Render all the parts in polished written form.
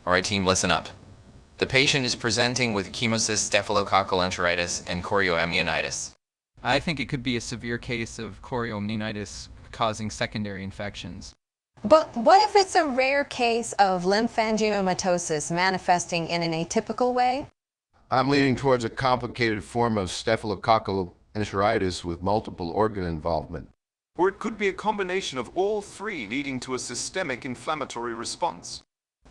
Alright team, listen up. The patient is presenting with chemocyst staphylococcal enteritis and chorioamnionitis. I think it could be a severe case of chorioamnionitis causing secondary infections. But what if it's a rare case of lymphangiomatosis manifesting in an atypical way? I'm leaning towards a complicated form of staphylococcal enteritis with multiple organ involvement. Or it could be a combination of all three leading to a systemic inflammatory response.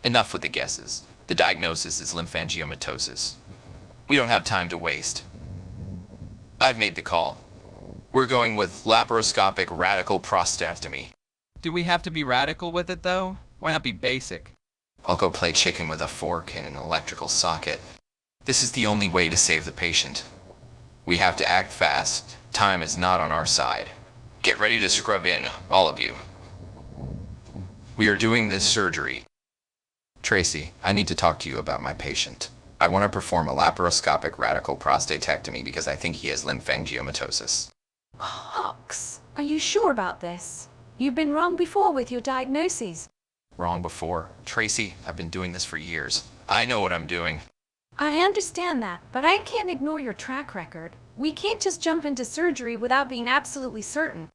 Enough with the guesses. The diagnosis is lymphangiomatosis. We don't have time to waste. I've made the call. We're going with laparoscopic radical prostatectomy. Do we have to be radical with it, though? Why not be basic? I'll go play chicken with a fork in an electrical socket. This is the only way to save the patient. We have to act fast. Time is not on our side. Get ready to scrub in, all of you. We are doing this surgery. Tracy, I need to talk to you about my patient. I want to perform a laparoscopic radical prostatectomy because I think he has lymphangiomatosis. Hawks, are you sure about this? You've been wrong before with your diagnoses. Wrong before. Tracy, I've been doing this for years. I know what I'm doing. I understand that, but I can't ignore your track record. We can't just jump into surgery without being absolutely certain.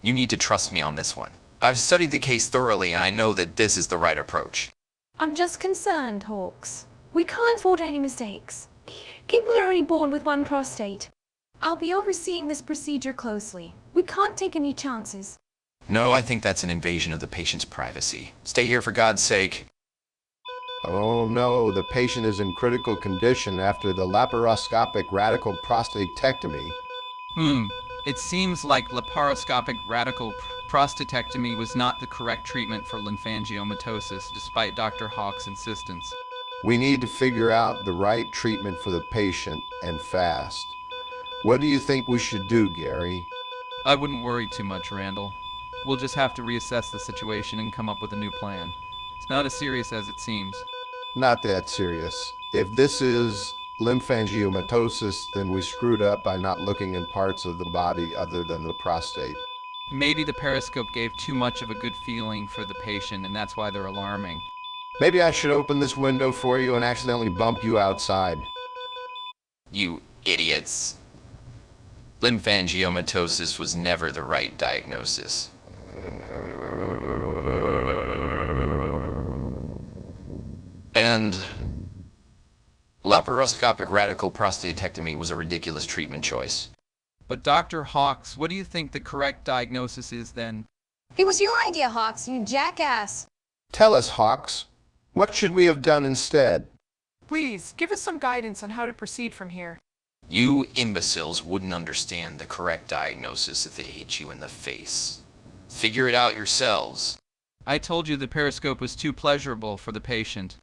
You need to trust me on this one. I've studied the case thoroughly and I know that this is the right approach. I'm just concerned, Hawks. We can't afford any mistakes. People are only born with one prostate. I'll be overseeing this procedure closely. We can't take any chances. No, I think that's an invasion of the patient's privacy. Stay here for God's sake. Oh no, the patient is in critical condition after the laparoscopic radical prostatectomy. It seems like laparoscopic radical prostatectomy was not the correct treatment for lymphangiomatosis, despite Dr. Hawk's insistence. We need to figure out the right treatment for the patient, and fast. What do you think we should do, Gary? I wouldn't worry too much, Randall. We'll just have to reassess the situation and come up with a new plan. It's not as serious as it seems. Not that serious. If this is lymphangiomatosis, then we screwed up by not looking in parts of the body other than the prostate. Maybe the periscope gave too much of a good feeling for the patient, and that's why they're alarming. Maybe I should open this window for you and accidentally bump you outside. You idiots. Lymphangiomatosis was never the right diagnosis. And laparoscopic radical prostatectomy was a ridiculous treatment choice. But Dr. Hawks, what do you think the correct diagnosis is then? It was your idea, Hawks, you jackass. Tell us, Hawks, what should we have done instead? Please, give us some guidance on how to proceed from here. You imbeciles wouldn't understand the correct diagnosis if it hit you in the face. Figure it out yourselves. I told you the periscope was too pleasurable for the patient.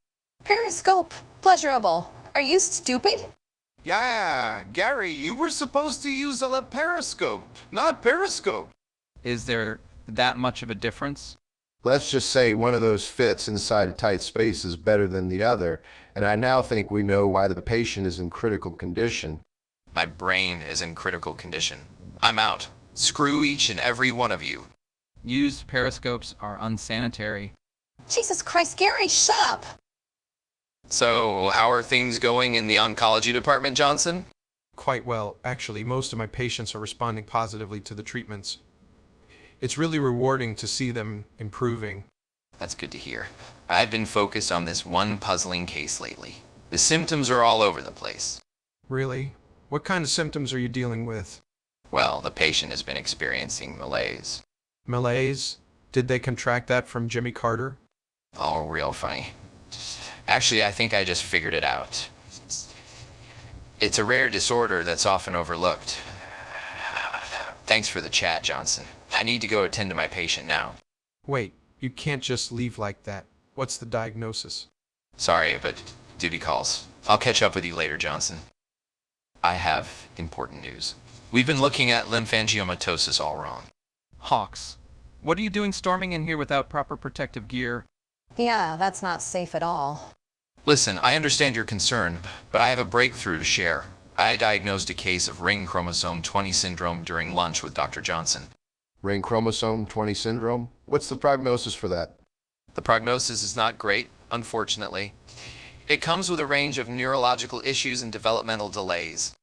Periscope, pleasurable. Are you stupid? Yeah, Gary, you were supposed to use a periscope, not periscope. Is there that much of a difference? Let's just say one of those fits inside a tight space is better than the other, and I now think we know why the patient is in critical condition. My brain is in critical condition. I'm out. Screw each and every one of you. Used periscopes are unsanitary. Jesus Christ, Gary, shut up! So, how are things going in the oncology department, Johnson? Quite well. Actually, most of my patients are responding positively to the treatments. It's really rewarding to see them improving. That's good to hear. I've been focused on this one puzzling case lately. The symptoms are all over the place. Really? What kind of symptoms are you dealing with? Well, the patient has been experiencing malaise. Malaise? Did they contract that from Jimmy Carter? Oh, real funny. Actually, I think I just figured it out. It's a rare disorder that's often overlooked. Thanks for the chat, Johnson. I need to go attend to my patient now. Wait, you can't just leave like that. What's the diagnosis? Sorry, but duty calls. I'll catch up with you later, Johnson. I have important news. We've been looking at lymphangiomatosis all wrong. Hawks, what are you doing storming in here without proper protective gear? Yeah, that's not safe at all. Listen, I understand your concern, but I have a breakthrough to share. I diagnosed a case of ring chromosome 20 syndrome during lunch with Dr. Johnson. Ring chromosome 20 syndrome? What's the prognosis for that? The prognosis is not great, unfortunately. It comes with a range of neurological issues and developmental delays.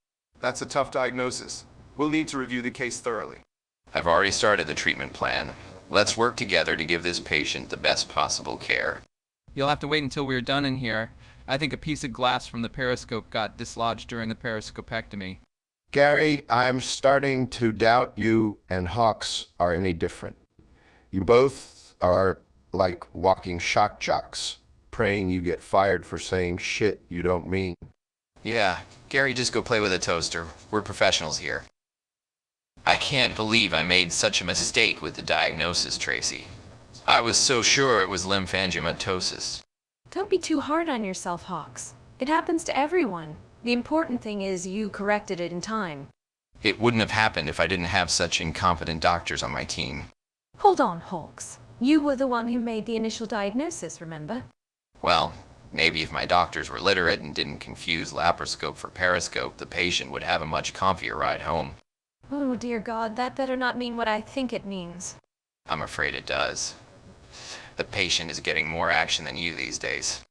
That's a tough diagnosis. We'll need to review the case thoroughly. I've already started the treatment plan. Let's work together to give this patient the best possible care. You'll have to wait until we're done in here. I think a piece of glass from the periscope got dislodged during the periscopectomy. Gary, I'm starting to doubt you and Hawks are any different. You both are like walking shock jocks, praying you get fired for saying shit you don't mean. Yeah, Gary, just go play with a toaster. We're professionals here. I can't believe I made such a mistake with the diagnosis, Tracy. I was so sure it was lymphangiomatosis. Don't be too hard on yourself, Hawks. It happens to everyone. The important thing is you corrected it in time. It wouldn't have happened if I didn't have such incompetent doctors on my team. Hold on, Hawks. You were the one who made the initial diagnosis, remember? Well, maybe if my doctors were literate and didn't confuse laparoscope for periscope, the patient would have a much comfier ride home. Oh dear God, that better not mean what I think it means. I'm afraid it does. The patient is getting more action than you these days.